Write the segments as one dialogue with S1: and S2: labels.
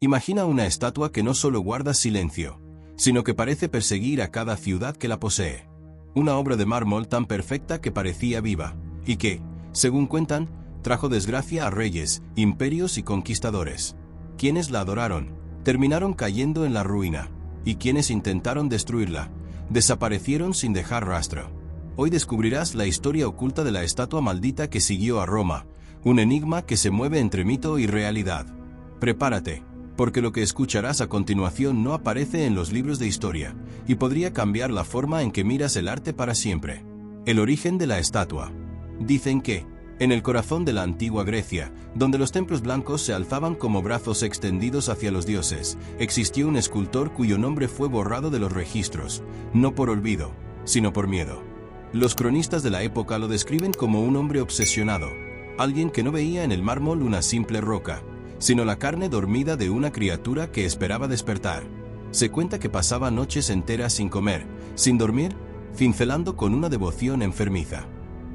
S1: Imagina una estatua que no solo guarda silencio, sino que parece perseguir a cada ciudad que la posee. Una obra de mármol tan perfecta que parecía viva, y que, según cuentan, trajo desgracia a reyes, imperios y conquistadores. Quienes la adoraron, terminaron cayendo en la ruina, y quienes intentaron destruirla, desaparecieron sin dejar rastro. Hoy descubrirás la historia oculta de la estatua maldita que siguió a Roma, un enigma que se mueve entre mito y realidad. Prepárate, porque lo que escucharás a continuación no aparece en los libros de historia, y podría cambiar la forma en que miras el arte para siempre. El origen de la estatua. Dicen que, en el corazón de la antigua Grecia, donde los templos blancos se alzaban como brazos extendidos hacia los dioses, existió un escultor cuyo nombre fue borrado de los registros, no por olvido, sino por miedo. Los cronistas de la época lo describen como un hombre obsesionado, alguien que no veía en el mármol una simple roca, sino la carne dormida de una criatura que esperaba despertar. Se cuenta que pasaba noches enteras sin comer, sin dormir, cincelando con una devoción enfermiza.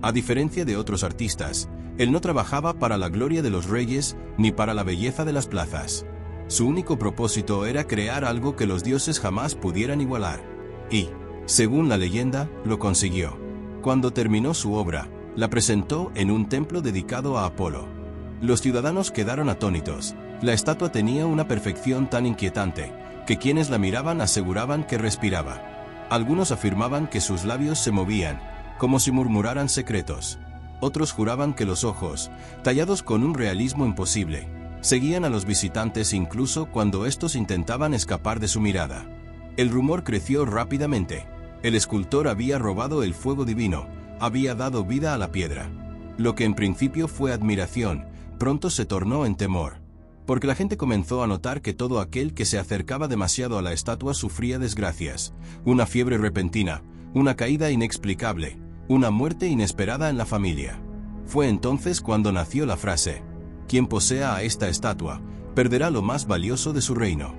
S1: A diferencia de otros artistas, él no trabajaba para la gloria de los reyes ni para la belleza de las plazas. Su único propósito era crear algo que los dioses jamás pudieran igualar. Y, según la leyenda, lo consiguió. Cuando terminó su obra, la presentó en un templo dedicado a Apolo. Los ciudadanos quedaron atónitos. La estatua tenía una perfección tan inquietante, que quienes la miraban aseguraban que respiraba. Algunos afirmaban que sus labios se movían, como si murmuraran secretos. Otros juraban que los ojos, tallados con un realismo imposible, seguían a los visitantes incluso cuando estos intentaban escapar de su mirada. El rumor creció rápidamente. El escultor había robado el fuego divino, había dado vida a la piedra. Lo que en principio fue admiración, pronto se tornó en temor, porque la gente comenzó a notar que todo aquel que se acercaba demasiado a la estatua sufría desgracias, una fiebre repentina, una caída inexplicable, una muerte inesperada en la familia. Fue entonces cuando nació la frase: quien posea a esta estatua, perderá lo más valioso de su reino.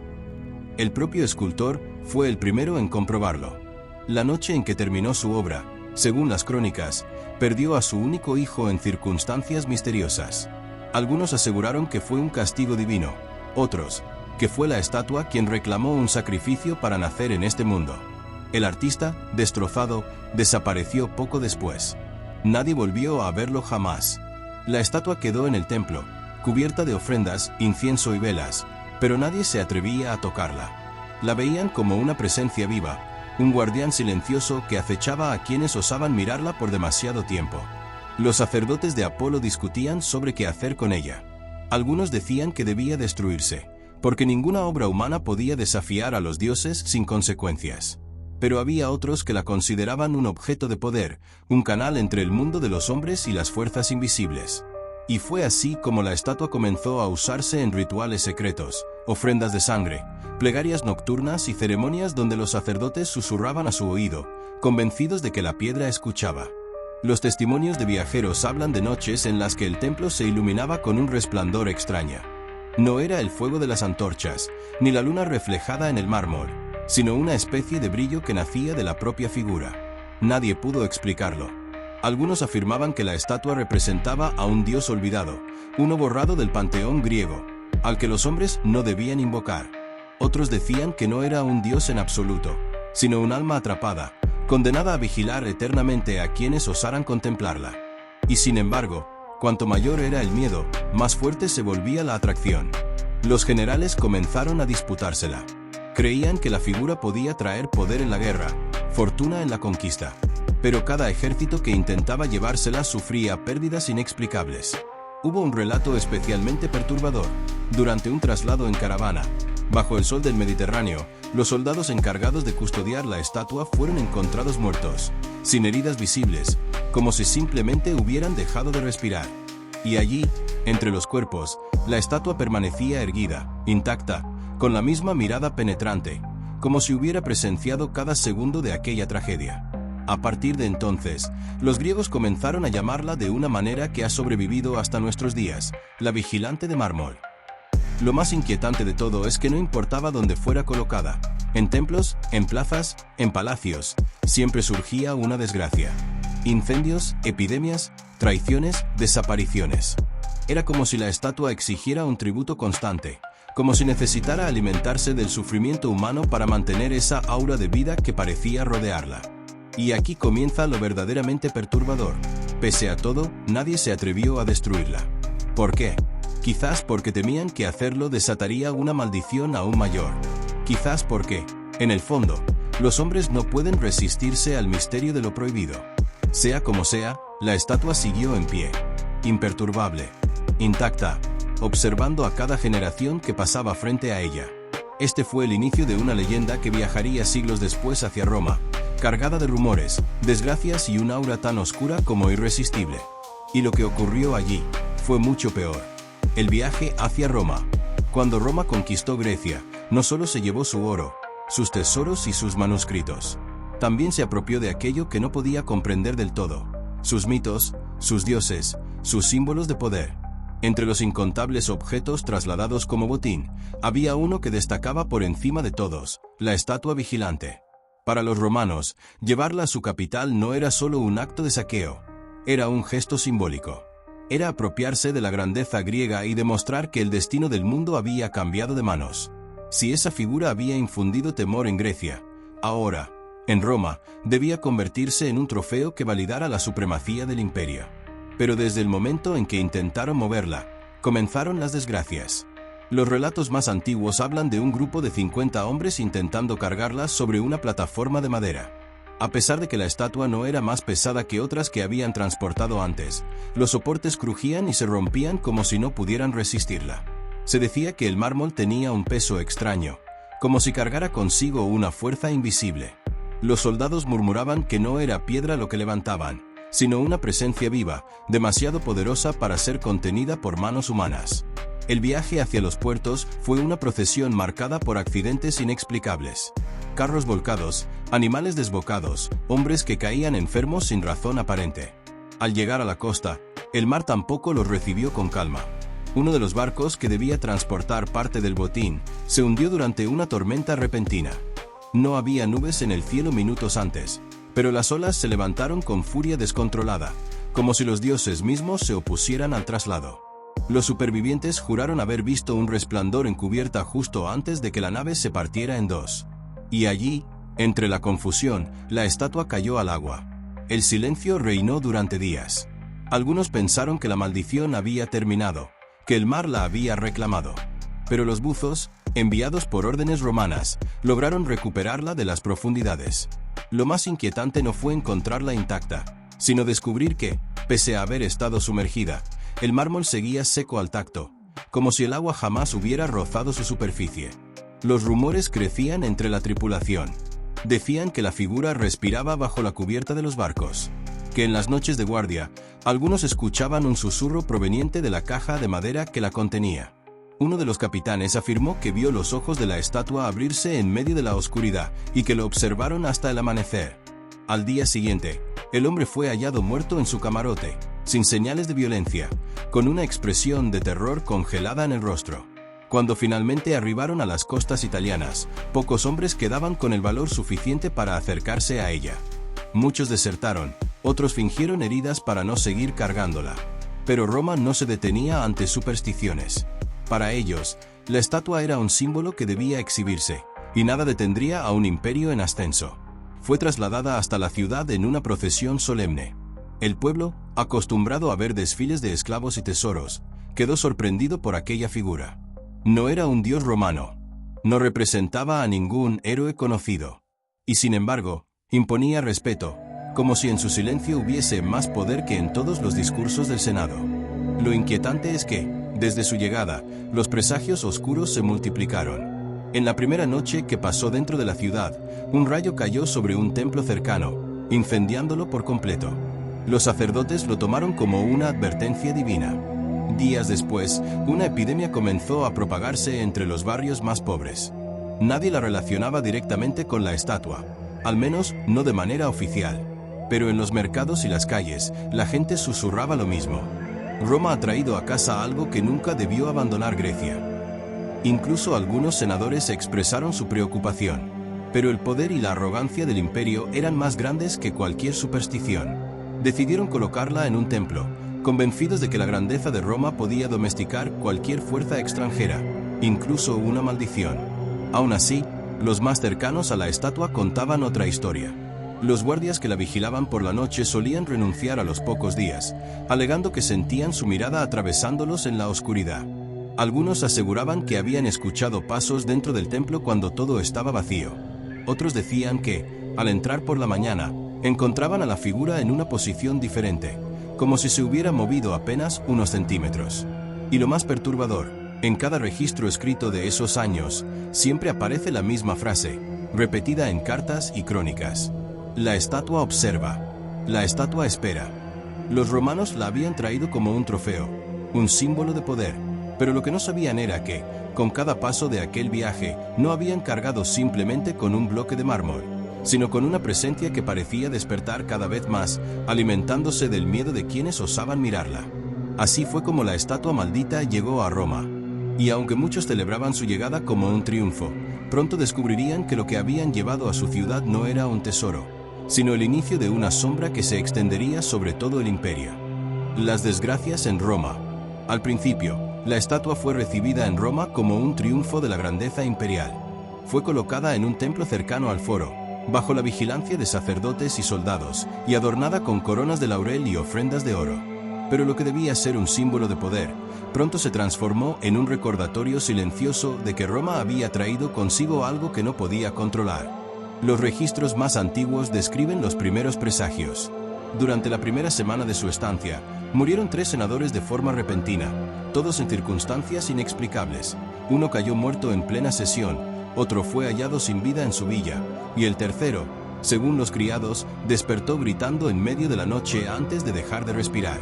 S1: El propio escultor fue el primero en comprobarlo. La noche en que terminó su obra, según las crónicas, perdió a su único hijo en circunstancias misteriosas. Algunos aseguraron que fue un castigo divino, otros, que fue la estatua quien reclamó un sacrificio para nacer en este mundo. El artista, destrozado, desapareció poco después. Nadie volvió a verlo jamás. La estatua quedó en el templo, cubierta de ofrendas, incienso y velas, pero nadie se atrevía a tocarla. La veían como una presencia viva, un guardián silencioso que acechaba a quienes osaban mirarla por demasiado tiempo. Los sacerdotes de Apolo discutían sobre qué hacer con ella. Algunos decían que debía destruirse, porque ninguna obra humana podía desafiar a los dioses sin consecuencias. Pero había otros que la consideraban un objeto de poder, un canal entre el mundo de los hombres y las fuerzas invisibles. Y fue así como la estatua comenzó a usarse en rituales secretos, ofrendas de sangre, plegarias nocturnas y ceremonias donde los sacerdotes susurraban a su oído, convencidos de que la piedra escuchaba. Los testimonios de viajeros hablan de noches en las que el templo se iluminaba con un resplandor extraño. No era el fuego de las antorchas, ni la luna reflejada en el mármol, sino una especie de brillo que nacía de la propia figura. Nadie pudo explicarlo. Algunos afirmaban que la estatua representaba a un dios olvidado, uno borrado del panteón griego, al que los hombres no debían invocar. Otros decían que no era un dios en absoluto, sino un alma atrapada, condenada a vigilar eternamente a quienes osaran contemplarla. Y sin embargo, cuanto mayor era el miedo, más fuerte se volvía la atracción. Los generales comenzaron a disputársela. Creían que la figura podía traer poder en la guerra, fortuna en la conquista. Pero cada ejército que intentaba llevársela sufría pérdidas inexplicables. Hubo un relato especialmente perturbador. Durante un traslado en caravana, bajo el sol del Mediterráneo, los soldados encargados de custodiar la estatua fueron encontrados muertos, sin heridas visibles, como si simplemente hubieran dejado de respirar. Y allí, entre los cuerpos, la estatua permanecía erguida, intacta, con la misma mirada penetrante, como si hubiera presenciado cada segundo de aquella tragedia. A partir de entonces, los griegos comenzaron a llamarla de una manera que ha sobrevivido hasta nuestros días, la vigilante de mármol. Lo más inquietante de todo es que no importaba dónde fuera colocada, en templos, en plazas, en palacios, siempre surgía una desgracia. Incendios, epidemias, traiciones, desapariciones. Era como si la estatua exigiera un tributo constante, como si necesitara alimentarse del sufrimiento humano para mantener esa aura de vida que parecía rodearla. Y aquí comienza lo verdaderamente perturbador. Pese a todo, nadie se atrevió a destruirla. ¿Por qué? Quizás porque temían que hacerlo desataría una maldición aún mayor. Quizás porque, en el fondo, los hombres no pueden resistirse al misterio de lo prohibido. Sea como sea, la estatua siguió en pie, imperturbable, intacta, observando a cada generación que pasaba frente a ella. Este fue el inicio de una leyenda que viajaría siglos después hacia Roma, cargada de rumores, desgracias y un aura tan oscura como irresistible. Y lo que ocurrió allí fue mucho peor. El viaje hacia Roma. Cuando Roma conquistó Grecia, no solo se llevó su oro, sus tesoros y sus manuscritos. También se apropió de aquello que no podía comprender del todo: sus mitos, sus dioses, sus símbolos de poder. Entre los incontables objetos trasladados como botín, había uno que destacaba por encima de todos: la estatua vigilante. Para los romanos, llevarla a su capital no era solo un acto de saqueo, era un gesto simbólico. Era apropiarse de la grandeza griega y demostrar que el destino del mundo había cambiado de manos. Si esa figura había infundido temor en Grecia, ahora, en Roma, debía convertirse en un trofeo que validara la supremacía del imperio. Pero desde el momento en que intentaron moverla, comenzaron las desgracias. Los relatos más antiguos hablan de un grupo de 50 hombres intentando cargarla sobre una plataforma de madera. A pesar de que la estatua no era más pesada que otras que habían transportado antes, los soportes crujían y se rompían como si no pudieran resistirla. Se decía que el mármol tenía un peso extraño, como si cargara consigo una fuerza invisible. Los soldados murmuraban que no era piedra lo que levantaban, sino una presencia viva, demasiado poderosa para ser contenida por manos humanas. El viaje hacia los puertos fue una procesión marcada por accidentes inexplicables. Carros volcados, animales desbocados, hombres que caían enfermos sin razón aparente. Al llegar a la costa, el mar tampoco los recibió con calma. Uno de los barcos que debía transportar parte del botín se hundió durante una tormenta repentina. No había nubes en el cielo minutos antes, pero las olas se levantaron con furia descontrolada, como si los dioses mismos se opusieran al traslado. Los supervivientes juraron haber visto un resplandor en cubierta justo antes de que la nave se partiera en dos. Y allí, entre la confusión, la estatua cayó al agua. El silencio reinó durante días. Algunos pensaron que la maldición había terminado, que el mar la había reclamado. Pero los buzos, enviados por órdenes romanas, lograron recuperarla de las profundidades. Lo más inquietante no fue encontrarla intacta, sino descubrir que, pese a haber estado sumergida, el mármol seguía seco al tacto, como si el agua jamás hubiera rozado su superficie. Los rumores crecían entre la tripulación. Decían que la figura respiraba bajo la cubierta de los barcos, que en las noches de guardia, algunos escuchaban un susurro proveniente de la caja de madera que la contenía. Uno de los capitanes afirmó que vio los ojos de la estatua abrirse en medio de la oscuridad y que lo observaron hasta el amanecer. Al día siguiente, el hombre fue hallado muerto en su camarote, sin señales de violencia, con una expresión de terror congelada en el rostro. Cuando finalmente arribaron a las costas italianas, pocos hombres quedaban con el valor suficiente para acercarse a ella. Muchos desertaron, otros fingieron heridas para no seguir cargándola. Pero Roma no se detenía ante supersticiones. Para ellos, la estatua era un símbolo que debía exhibirse, y nada detendría a un imperio en ascenso. Fue trasladada hasta la ciudad en una procesión solemne. El pueblo, acostumbrado a ver desfiles de esclavos y tesoros, quedó sorprendido por aquella figura. No era un dios romano. No representaba a ningún héroe conocido. Y sin embargo, imponía respeto, como si en su silencio hubiese más poder que en todos los discursos del Senado. Lo inquietante es que, desde su llegada, los presagios oscuros se multiplicaron. En la primera noche que pasó dentro de la ciudad, un rayo cayó sobre un templo cercano, incendiándolo por completo. Los sacerdotes lo tomaron como una advertencia divina. Días después, una epidemia comenzó a propagarse entre los barrios más pobres. Nadie la relacionaba directamente con la estatua, al menos no de manera oficial. Pero en los mercados y las calles, la gente susurraba lo mismo. Roma ha traído a casa algo que nunca debió abandonar Grecia. Incluso algunos senadores expresaron su preocupación. Pero el poder y la arrogancia del imperio eran más grandes que cualquier superstición. Decidieron colocarla en un templo, convencidos de que la grandeza de Roma podía domesticar cualquier fuerza extranjera. incluso una maldición. Aún así, los más cercanos a la estatua contaban otra historia. Los guardias que la vigilaban por la noche solían renunciar a los pocos días, alegando que sentían su mirada atravesándolos en la oscuridad. Algunos aseguraban que habían escuchado pasos dentro del templo cuando todo estaba vacío. Otros decían que, al entrar por la mañana, encontraban a la figura en una posición diferente, como si se hubiera movido apenas unos centímetros. Y lo más perturbador, en cada registro escrito de esos años, siempre aparece la misma frase, repetida en cartas y crónicas. La estatua observa. La estatua espera. Los romanos la habían traído como un trofeo, un símbolo de poder, pero lo que no sabían era que, con cada paso de aquel viaje, no habían cargado simplemente con un bloque de mármol, sino con una presencia que parecía despertar cada vez más, alimentándose del miedo de quienes osaban mirarla. Así fue como la estatua maldita llegó a Roma. Y aunque muchos celebraban su llegada como un triunfo, pronto descubrirían que lo que habían llevado a su ciudad no era un tesoro, sino el inicio de una sombra que se extendería sobre todo el imperio. Las desgracias en Roma. Al principio, la estatua fue recibida en Roma como un triunfo de la grandeza imperial. Fue colocada en un templo cercano al foro, bajo la vigilancia de sacerdotes y soldados, y adornada con coronas de laurel y ofrendas de oro. Pero lo que debía ser un símbolo de poder, pronto se transformó en un recordatorio silencioso de que Roma había traído consigo algo que no podía controlar. Los registros más antiguos describen los primeros presagios. Durante la primera semana de su estancia, murieron 3 senadores de forma repentina, todos en circunstancias inexplicables. Uno cayó muerto en plena sesión, otro fue hallado sin vida en su villa, y el tercero, según los criados, despertó gritando en medio de la noche antes de dejar de respirar.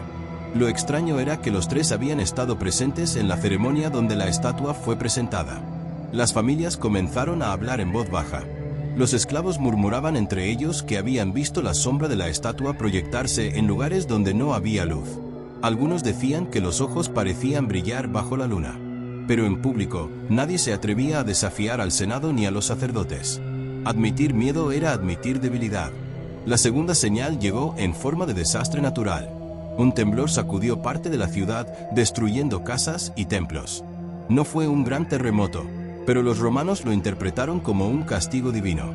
S1: Lo extraño era que los 3 habían estado presentes en la ceremonia donde la estatua fue presentada. Las familias comenzaron a hablar en voz baja. Los esclavos murmuraban entre ellos que habían visto la sombra de la estatua proyectarse en lugares donde no había luz. Algunos decían que los ojos parecían brillar bajo la luna. Pero en público, nadie se atrevía a desafiar al Senado ni a los sacerdotes. Admitir miedo era admitir debilidad. La segunda señal llegó en forma de desastre natural. Un temblor sacudió parte de la ciudad, destruyendo casas y templos. No fue un gran terremoto, pero los romanos lo interpretaron como un castigo divino.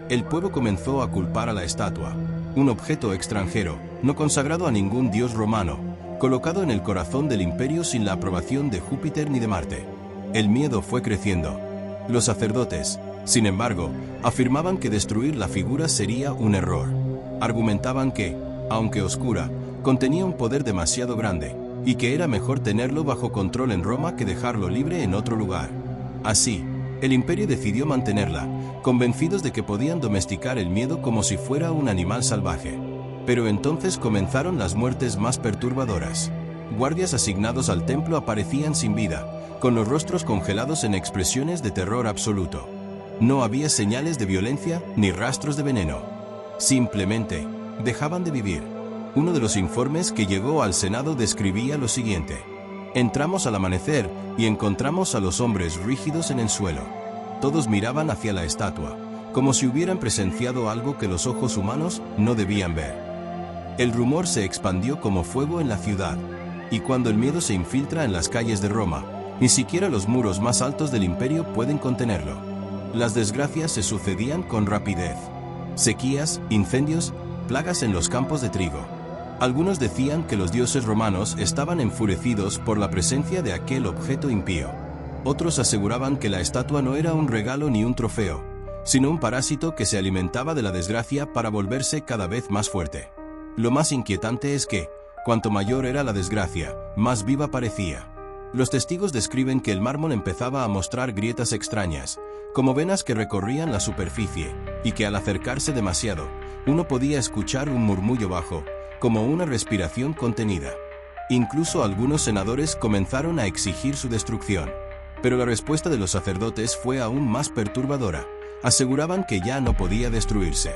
S1: El pueblo comenzó a culpar a la estatua, un objeto extranjero, no consagrado a ningún dios romano, colocado en el corazón del imperio sin la aprobación de Júpiter ni de Marte. El miedo fue creciendo. Los sacerdotes, sin embargo, afirmaban que destruir la figura sería un error. Argumentaban que, aunque oscura, contenía un poder demasiado grande, y que era mejor tenerlo bajo control en Roma que dejarlo libre en otro lugar. Así, el imperio decidió mantenerla, convencidos de que podían domesticar el miedo como si fuera un animal salvaje. Pero entonces comenzaron las muertes más perturbadoras. Guardias asignados al templo aparecían sin vida, con los rostros congelados en expresiones de terror absoluto. No había señales de violencia ni rastros de veneno. Simplemente, dejaban de vivir. Uno de los informes que llegó al Senado describía lo siguiente. Entramos al amanecer y encontramos a los hombres rígidos en el suelo. Todos miraban hacia la estatua, como si hubieran presenciado algo que los ojos humanos no debían ver. El rumor se expandió como fuego en la ciudad, y cuando el miedo se infiltra en las calles de Roma, ni siquiera los muros más altos del imperio pueden contenerlo. Las desgracias se sucedían con rapidez. Sequías, incendios, plagas en los campos de trigo. Algunos decían que los dioses romanos estaban enfurecidos por la presencia de aquel objeto impío. Otros aseguraban que la estatua no era un regalo ni un trofeo, sino un parásito que se alimentaba de la desgracia para volverse cada vez más fuerte. Lo más inquietante es que, cuanto mayor era la desgracia, más viva parecía. Los testigos describen que el mármol empezaba a mostrar grietas extrañas, como venas que recorrían la superficie, y que al acercarse demasiado, uno podía escuchar un murmullo bajo, como una respiración contenida. Incluso algunos senadores comenzaron a exigir su destrucción. Pero la respuesta de los sacerdotes fue aún más perturbadora. Aseguraban que ya no podía destruirse,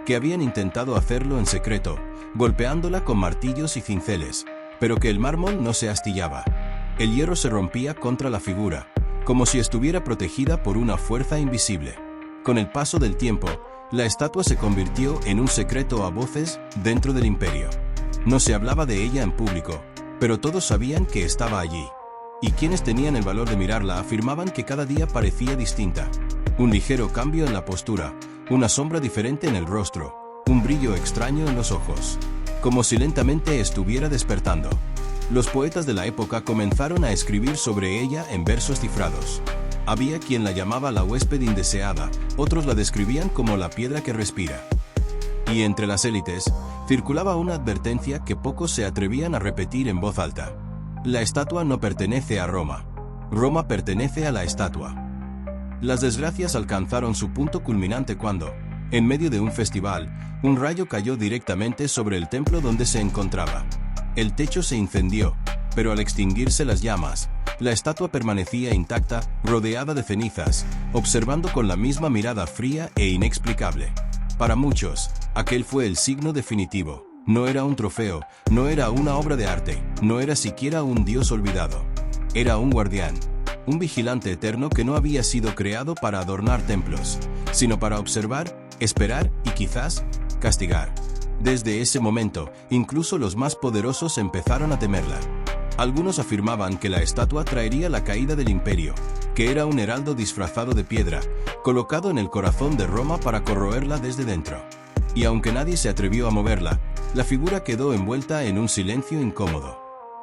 S1: que habían intentado hacerlo en secreto, golpeándola con martillos y cinceles, pero que el mármol no se astillaba. El hierro se rompía contra la figura, como si estuviera protegida por una fuerza invisible. Con el paso del tiempo, la estatua se convirtió en un secreto a voces dentro del imperio. No se hablaba de ella en público, pero todos sabían que estaba allí. y quienes tenían el valor de mirarla afirmaban que cada día parecía distinta. Un ligero cambio en la postura, una sombra diferente en el rostro, un brillo extraño en los ojos, como si lentamente estuviera despertando. Los poetas de la época comenzaron a escribir sobre ella en versos cifrados. Había quien la llamaba la huésped indeseada, otros la describían como la piedra que respira. Y entre las élites, circulaba una advertencia que pocos se atrevían a repetir en voz alta. La estatua no pertenece a Roma. Roma pertenece a la estatua. Las desgracias alcanzaron su punto culminante cuando, en medio de un festival, un rayo cayó directamente sobre el templo donde se encontraba. El techo se incendió, pero al extinguirse las llamas, la estatua permanecía intacta, rodeada de cenizas, observando con la misma mirada fría e inexplicable. Para muchos, aquel fue el signo definitivo. No era un trofeo, no era una obra de arte, no era siquiera un dios olvidado. Era un guardián, un vigilante eterno que no había sido creado para adornar templos, sino para observar, esperar y quizás, castigar. Desde ese momento, incluso los más poderosos empezaron a temerla. Algunos afirmaban que la estatua traería la caída del imperio, que era un heraldo disfrazado de piedra, colocado en el corazón de Roma para corroerla desde dentro. Y aunque nadie se atrevió a moverla, la figura quedó envuelta en un silencio incómodo.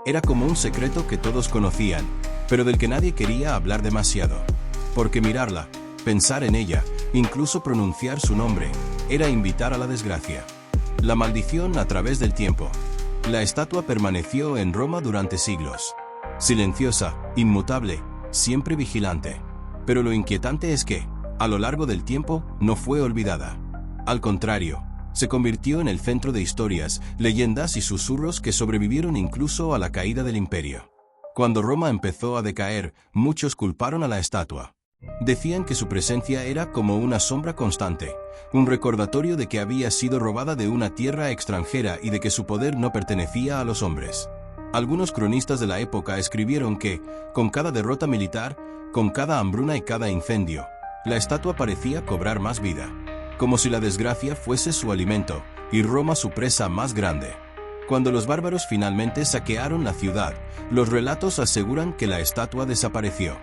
S1: Era como un secreto que todos conocían, pero del que nadie quería hablar demasiado. Porque mirarla, pensar en ella, incluso pronunciar su nombre, era invitar a la desgracia. La maldición a través del tiempo. La estatua permaneció en Roma durante siglos. Silenciosa, inmutable, siempre vigilante. Pero lo inquietante es que, a lo largo del tiempo, no fue olvidada. Al contrario, se convirtió en el centro de historias, leyendas y susurros que sobrevivieron incluso a la caída del imperio. Cuando Roma empezó a decaer, muchos culparon a la estatua. Decían que su presencia era como una sombra constante, un recordatorio de que había sido robada de una tierra extranjera y de que su poder no pertenecía a los hombres. Algunos cronistas de la época escribieron que, con cada derrota militar, con cada hambruna y cada incendio, la estatua parecía cobrar más vida, como si la desgracia fuese su alimento y Roma su presa más grande. Cuando los bárbaros finalmente saquearon la ciudad, los relatos aseguran que la estatua desapareció.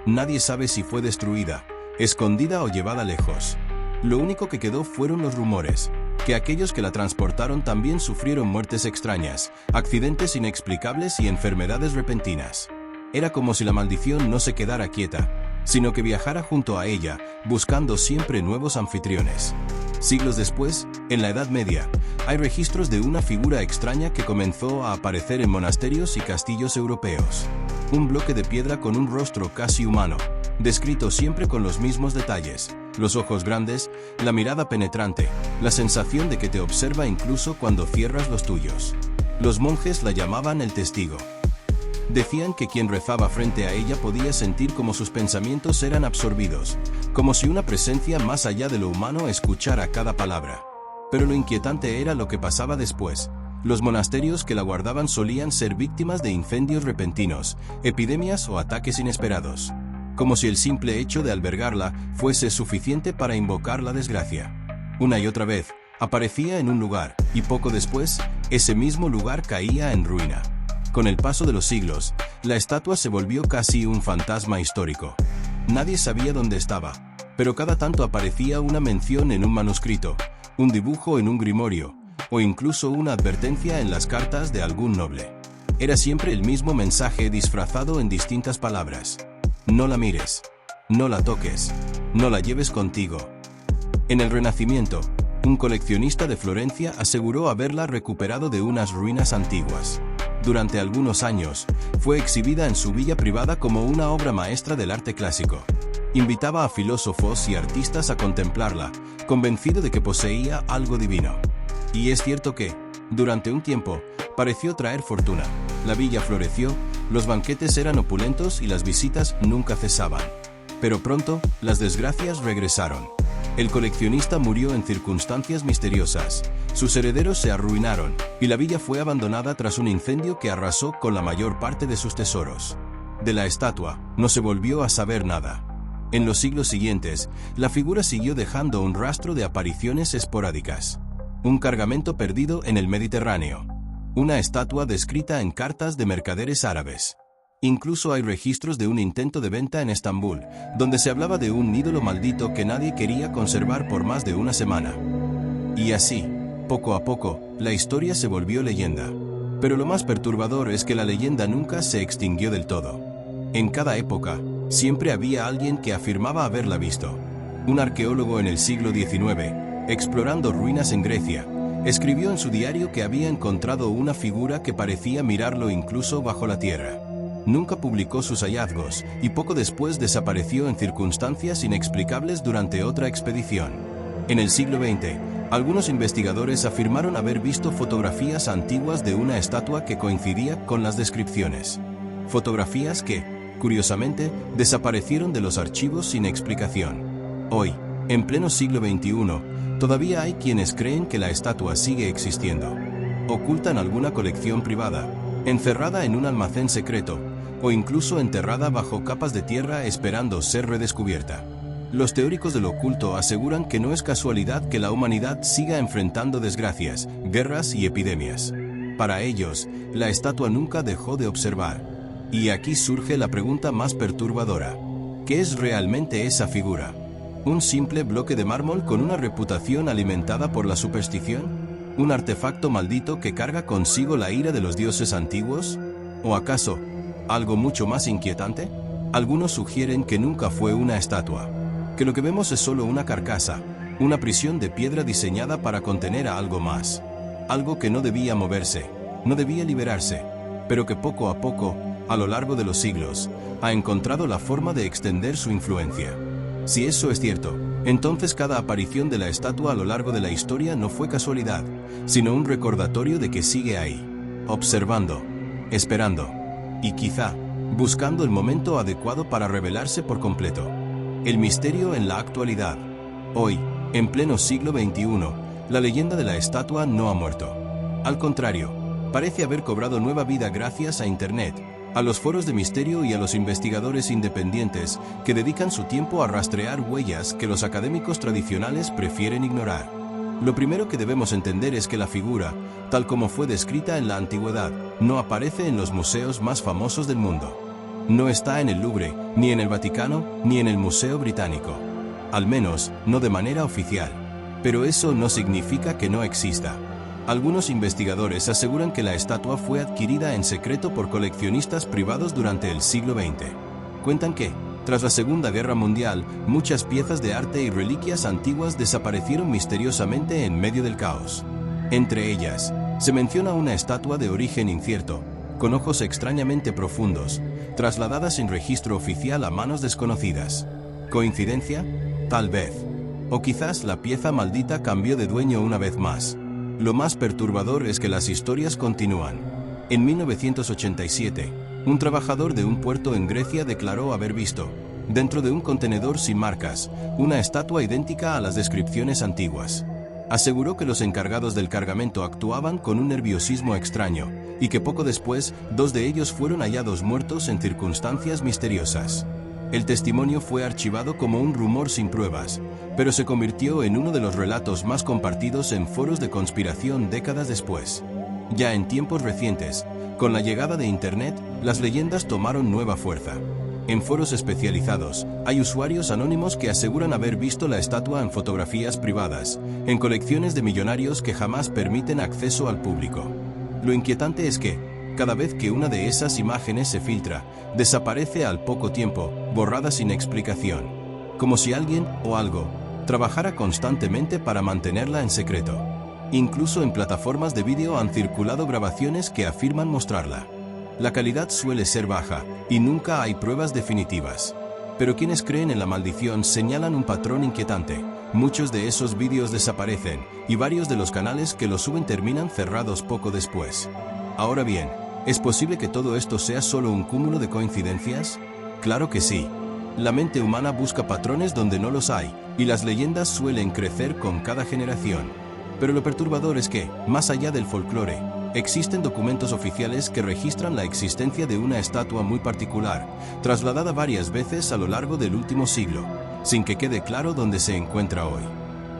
S1: Nadie sabe si fue destruida, escondida o llevada lejos. Lo único que quedó fueron los rumores, que aquellos que la transportaron también sufrieron muertes extrañas, accidentes inexplicables y enfermedades repentinas. Era como si la maldición no se quedara quieta, sino que viajara junto a ella, buscando siempre nuevos anfitriones. Siglos después, en la Edad Media, hay registros de una figura extraña que comenzó a aparecer en monasterios y castillos europeos. Un bloque de piedra con un rostro casi humano, descrito siempre con los mismos detalles, los ojos grandes, la mirada penetrante, la sensación de que te observa incluso cuando cierras los tuyos. Los monjes la llamaban el testigo. Decían que quien rezaba frente a ella podía sentir como sus pensamientos eran absorbidos, como si una presencia más allá de lo humano escuchara cada palabra. Pero lo inquietante era lo que pasaba después. Los monasterios que la guardaban solían ser víctimas de incendios repentinos, epidemias o ataques inesperados, como si el simple hecho de albergarla fuese suficiente para invocar la desgracia. Una y otra vez, aparecía en un lugar, y poco después, ese mismo lugar caía en ruina. Con el paso de los siglos, la estatua se volvió casi un fantasma histórico. Nadie sabía dónde estaba, pero cada tanto aparecía una mención en un manuscrito, un dibujo en un grimorio, o incluso una advertencia en las cartas de algún noble. Era siempre el mismo mensaje disfrazado en distintas palabras. No la mires, no la toques, no la lleves contigo. En el Renacimiento, un coleccionista de Florencia aseguró haberla recuperado de unas ruinas antiguas. Durante algunos años, fue exhibida en su villa privada como una obra maestra del arte clásico. Invitaba a filósofos y artistas a contemplarla, convencido de que poseía algo divino. Y es cierto que, durante un tiempo, pareció traer fortuna. La villa floreció, los banquetes eran opulentos y las visitas nunca cesaban. Pero pronto, las desgracias regresaron. El coleccionista murió en circunstancias misteriosas, sus herederos se arruinaron, y la villa fue abandonada tras un incendio que arrasó con la mayor parte de sus tesoros. De la estatua, no se volvió a saber nada. En los siglos siguientes, la figura siguió dejando un rastro de apariciones esporádicas. Un cargamento perdido en el Mediterráneo. Una estatua descrita en cartas de mercaderes árabes. Incluso hay registros de un intento de venta en Estambul, donde se hablaba de un ídolo maldito que nadie quería conservar por más de una semana. Y así, poco a poco, la historia se volvió leyenda. Pero lo más perturbador es que la leyenda nunca se extinguió del todo. En cada época, siempre había alguien que afirmaba haberla visto. Un arqueólogo en el siglo XIX, explorando ruinas en Grecia, escribió en su diario que había encontrado una figura que parecía mirarlo incluso bajo la tierra. Nunca publicó sus hallazgos y poco después desapareció en circunstancias inexplicables durante otra expedición. En el siglo XX, algunos investigadores afirmaron haber visto fotografías antiguas de una estatua que coincidía con las descripciones. Fotografías que, curiosamente, desaparecieron de los archivos sin explicación. Hoy, en pleno siglo XXI, todavía hay quienes creen que la estatua sigue existiendo. Oculta en alguna colección privada, encerrada en un almacén secreto, o incluso enterrada bajo capas de tierra esperando ser redescubierta. Los teóricos del oculto aseguran que no es casualidad que la humanidad siga enfrentando desgracias, guerras y epidemias. Para ellos, la estatua nunca dejó de observar. Y aquí surge la pregunta más perturbadora. ¿Qué es realmente esa figura? ¿Un simple bloque de mármol con una reputación alimentada por la superstición? ¿Un artefacto maldito que carga consigo la ira de los dioses antiguos? ¿O acaso, algo mucho más inquietante? Algunos sugieren que nunca fue una estatua, que lo que vemos es solo una carcasa, una prisión de piedra diseñada para contener a algo más. Algo que no debía moverse, no debía liberarse, pero que poco a poco, a lo largo de los siglos, ha encontrado la forma de extender su influencia. Si eso es cierto, entonces cada aparición de la estatua a lo largo de la historia no fue casualidad, sino un recordatorio de que sigue ahí, observando, esperando, y quizá, buscando el momento adecuado para revelarse por completo. El misterio en la actualidad. Hoy, en pleno siglo XXI, la leyenda de la estatua no ha muerto. Al contrario, parece haber cobrado nueva vida gracias a Internet, a los foros de misterio y a los investigadores independientes que dedican su tiempo a rastrear huellas que los académicos tradicionales prefieren ignorar. Lo primero que debemos entender es que la figura, tal como fue descrita en la antigüedad, no aparece en los museos más famosos del mundo. No está en el Louvre, ni en el Vaticano, ni en el Museo Británico. Al menos, no de manera oficial. Pero eso no significa que no exista. Algunos investigadores aseguran que la estatua fue adquirida en secreto por coleccionistas privados durante el siglo XX. Cuentan que, tras la Segunda Guerra Mundial, muchas piezas de arte y reliquias antiguas desaparecieron misteriosamente en medio del caos. Entre ellas, se menciona una estatua de origen incierto, con ojos extrañamente profundos, trasladada sin registro oficial a manos desconocidas. ¿Coincidencia? Tal vez. O quizás la pieza maldita cambió de dueño una vez más. Lo más perturbador es que las historias continúan. En 1987, un trabajador de un puerto en Grecia declaró haber visto, dentro de un contenedor sin marcas, una estatua idéntica a las descripciones antiguas. Aseguró que los encargados del cargamento actuaban con un nerviosismo extraño, y que poco después, 2 de ellos fueron hallados muertos en circunstancias misteriosas. El testimonio fue archivado como un rumor sin pruebas, pero se convirtió en uno de los relatos más compartidos en foros de conspiración décadas después. Ya en tiempos recientes, con la llegada de Internet, las leyendas tomaron nueva fuerza. En foros especializados, hay usuarios anónimos que aseguran haber visto la estatua en fotografías privadas, en colecciones de millonarios que jamás permiten acceso al público. Lo inquietante es que, cada vez que una de esas imágenes se filtra, desaparece al poco tiempo, borrada sin explicación. Como si alguien, o algo, trabajara constantemente para mantenerla en secreto. Incluso en plataformas de vídeo han circulado grabaciones que afirman mostrarla. La calidad suele ser baja, y nunca hay pruebas definitivas. Pero quienes creen en la maldición señalan un patrón inquietante. Muchos de esos vídeos desaparecen, y varios de los canales que los suben terminan cerrados poco después. Ahora bien, ¿es posible que todo esto sea solo un cúmulo de coincidencias? Claro que sí. La mente humana busca patrones donde no los hay, y las leyendas suelen crecer con cada generación. Pero lo perturbador es que, más allá del folclore, existen documentos oficiales que registran la existencia de una estatua muy particular, trasladada varias veces a lo largo del último siglo, sin que quede claro dónde se encuentra hoy.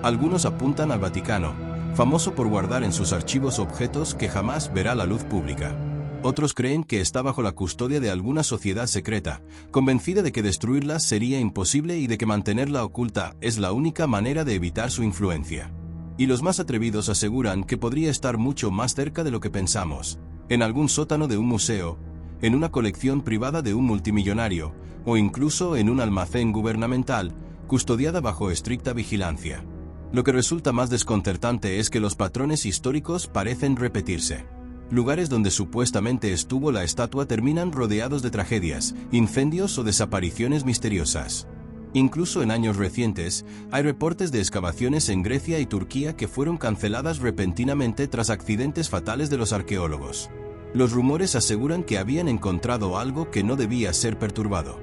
S1: Algunos apuntan al Vaticano, famoso por guardar en sus archivos objetos que jamás verá la luz pública. Otros creen que está bajo la custodia de alguna sociedad secreta, convencida de que destruirla sería imposible y de que mantenerla oculta es la única manera de evitar su influencia. Y los más atrevidos aseguran que podría estar mucho más cerca de lo que pensamos, en algún sótano de un museo, en una colección privada de un multimillonario, o incluso en un almacén gubernamental, custodiada bajo estricta vigilancia. Lo que resulta más desconcertante es que los patrones históricos parecen repetirse. Lugares donde supuestamente estuvo la estatua terminan rodeados de tragedias, incendios o desapariciones misteriosas. Incluso en años recientes, hay reportes de excavaciones en Grecia y Turquía que fueron canceladas repentinamente tras accidentes fatales de los arqueólogos. Los rumores aseguran que habían encontrado algo que no debía ser perturbado.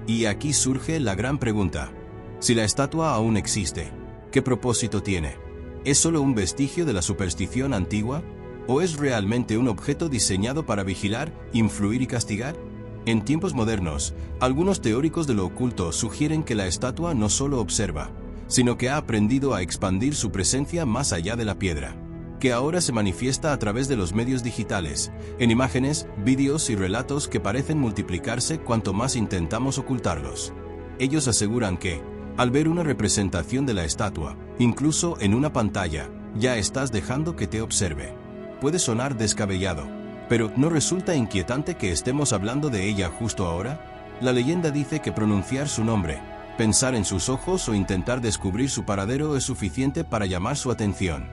S1: Y aquí surge la gran pregunta: si la estatua aún existe, ¿qué propósito tiene? ¿Es solo un vestigio de la superstición antigua? ¿O es realmente un objeto diseñado para vigilar, influir y castigar? En tiempos modernos, algunos teóricos de lo oculto sugieren que la estatua no solo observa, sino que ha aprendido a expandir su presencia más allá de la piedra, que ahora se manifiesta a través de los medios digitales, en imágenes, vídeos y relatos que parecen multiplicarse cuanto más intentamos ocultarlos. Ellos aseguran que, al ver una representación de la estatua, incluso en una pantalla, ya estás dejando que te observe. Puede sonar descabellado, pero ¿no resulta inquietante que estemos hablando de ella justo ahora? La leyenda dice que pronunciar su nombre, pensar en sus ojos o intentar descubrir su paradero es suficiente para llamar su atención.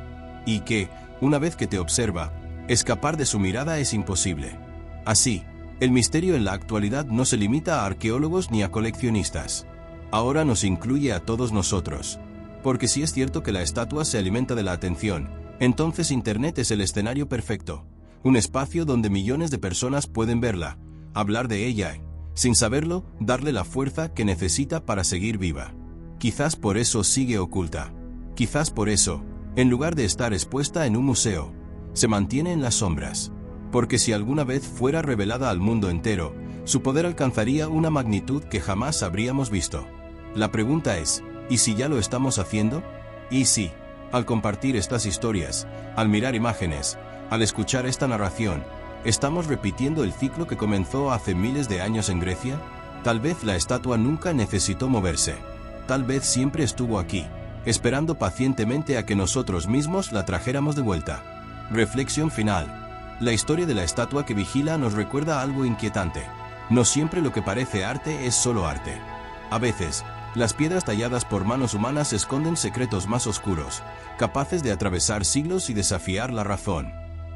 S1: Y que, una vez que te observa, escapar de su mirada es imposible. Así, el misterio en la actualidad no se limita a arqueólogos ni a coleccionistas. Ahora nos incluye a todos nosotros. Porque si es cierto que la estatua se alimenta de la atención, entonces Internet es el escenario perfecto. Un espacio donde millones de personas pueden verla, hablar de ella, sin saberlo, darle la fuerza que necesita para seguir viva. Quizás por eso sigue oculta. Quizás por eso, en lugar de estar expuesta en un museo, se mantiene en las sombras. Porque si alguna vez fuera revelada al mundo entero, su poder alcanzaría una magnitud que jamás habríamos visto. La pregunta es, ¿y si ya lo estamos haciendo? ¿Y si, al compartir estas historias, al mirar imágenes, al escuchar esta narración, estamos repitiendo el ciclo que comenzó hace miles de años en Grecia? Tal vez la estatua nunca necesitó moverse. Tal vez siempre estuvo aquí, esperando pacientemente a que nosotros mismos la trajéramos de vuelta. Reflexión final. La historia de la estatua que vigila nos recuerda algo inquietante. No siempre lo que parece arte es solo arte. A veces, las piedras talladas por manos humanas esconden secretos más oscuros, capaces de atravesar siglos y desafiar la razón.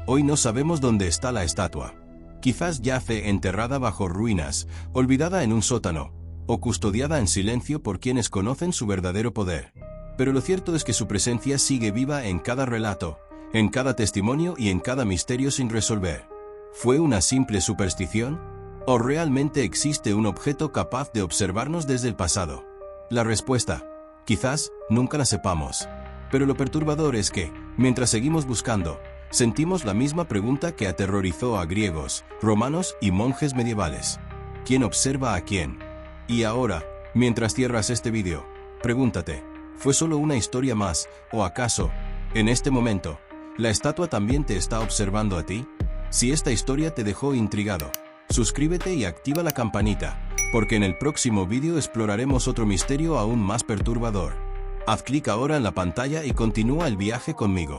S1: Hoy no sabemos dónde está la estatua. Quizás yace enterrada bajo ruinas, olvidada en un sótano, o custodiada en silencio por quienes conocen su verdadero poder. Pero lo cierto es que su presencia sigue viva en cada relato, en cada testimonio y en cada misterio sin resolver. ¿Fue una simple superstición? ¿O realmente existe un objeto capaz de observarnos desde el pasado? La respuesta, quizás, nunca la sepamos. Pero lo perturbador es que, mientras seguimos buscando, sentimos la misma pregunta que aterrorizó a griegos, romanos y monjes medievales. ¿Quién observa a quién? Y ahora, mientras cierras este vídeo, pregúntate, ¿fue solo una historia más, o acaso, en este momento, la estatua también te está observando a ti? Si esta historia te dejó intrigado, suscríbete y activa la campanita, porque en el próximo vídeo exploraremos otro misterio aún más perturbador. Haz clic ahora en la pantalla y continúa el viaje conmigo.